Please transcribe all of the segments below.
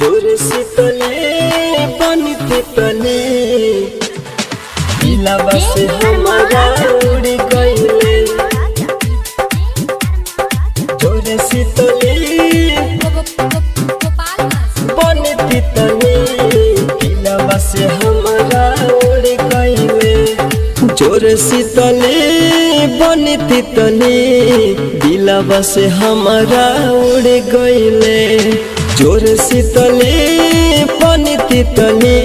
जोर शीतले बनती तले दिलवा से हमारा उड़ गइले। जोर शीतले बनती तले दिलवा से हमारा उड़ गइले। जोर शीतले बनती तले दिलवा से हमारा उड़ गइले। जोर शीतले बनती तले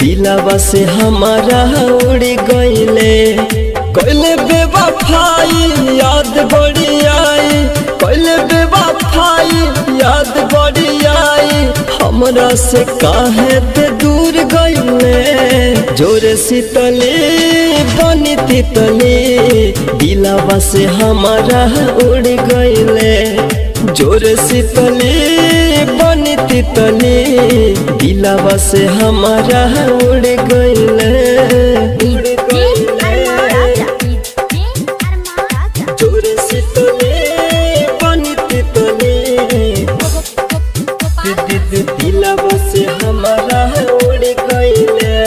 दिलवा से हमारा उड़ गइले। कइले बेवफाई याद बड़ी आई, कइले बेवफाई याद बड़ी आई, हमरा से काहे ते दूर गइले। जोर शीतले बनती तले दिलवा से हमारा उड़ गइले। जोर शीतले बनती तले दिलवा से हमारा उड़ गइले। जोर शीतले बनती तले दिलवा से हमारा उड़ गइले।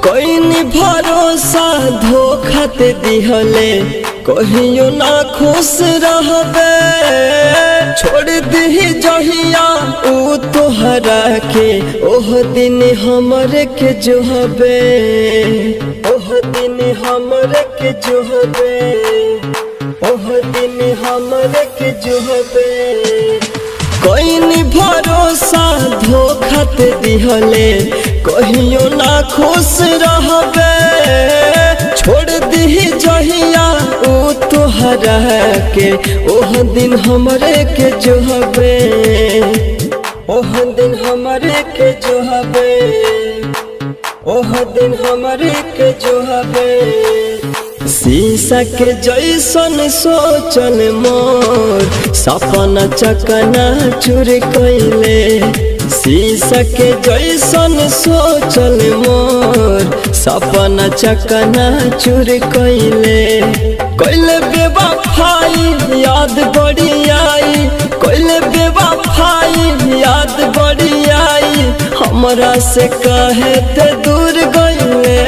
कोई नहीं भरोसा धोखा ते दिहले, कहियो ना खुश रहबे। छोड़ दी जहिया ऊ तोहरा के, ओह दिन हमरे के जोहबे, ओह दिन हमरे के जोहबे, ओह दिन हमरे के जोहबे। कोई नहीं भरोसा धोखा ते दिहले, कहियो ना खुश रहबे। छोड़ दी जहिया ऊ तोहरा के, ओह दिन हमरे के जोहबे, ओह दिन हमरे के जोहबे, ओह दिन हमरे के जोहबे। शीशा के जैसन सोचल मोर सपना चकना चूर कइले। शीशा के जैसन सोचल मोर सपना चकना चूर कइले। कइले बेवफाई याद बड़ी आई, कइले बेवफाई याद बड़ी आई, हमरा से काहे ते दूर गइले।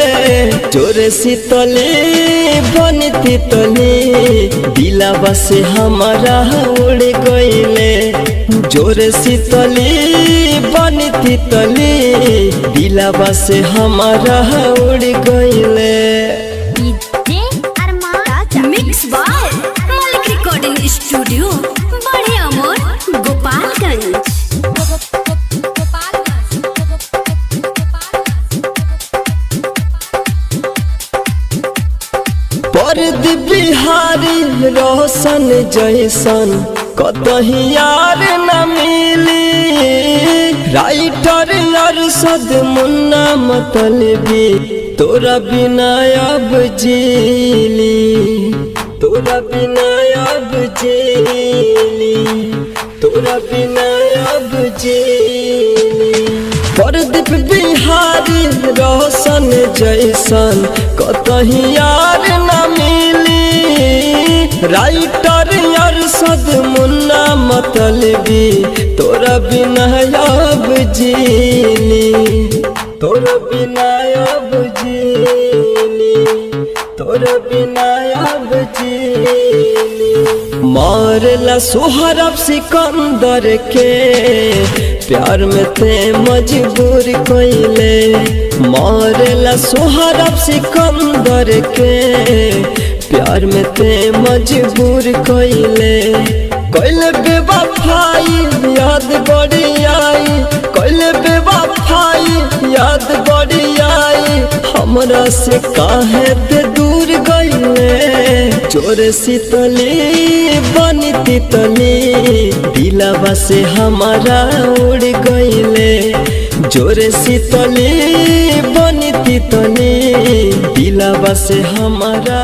जोर शीतले बनती तले दिलवा से हमारा उड़ गइले। जोर शीतले बनती तले दिलवा से हमारा उड़ गइले। मिक्स बाय मालिक रिकॉर्डिंग स्टूडियो बड़े अमोर गोपालगंज। परदी बिहारी रोशन जैसन कतही यार न मिली। राइटर अरशद मुन्ना मतलबी तोरा बिना अब जीली, तोरा बिना अब जीली, तोरा बिना अब जीली। परदीप बिहारी रोशन जैसन कतही यार न मिली। राइटर अरशद मुन्ना मतलबी तोरा बिना अब जीली, तोरा बिना अब जीली, तोरा बिना अब जीली। मारला सोहरब सिकंदर के प्यार में ते मजबूर कइले। मारला सोहरब सिकंदर के प्यार में ते मजबूर कइले। कइले बेवफाई याद बड़ी आई, कइले बेवफाई याद बड़ी आई, हमरा से काहे ते दूर गइले। जोर शीतले बनती तले दिलवा से हमारा उड़ गइले। जोर शीतले बनती तले दिलवा से हमारा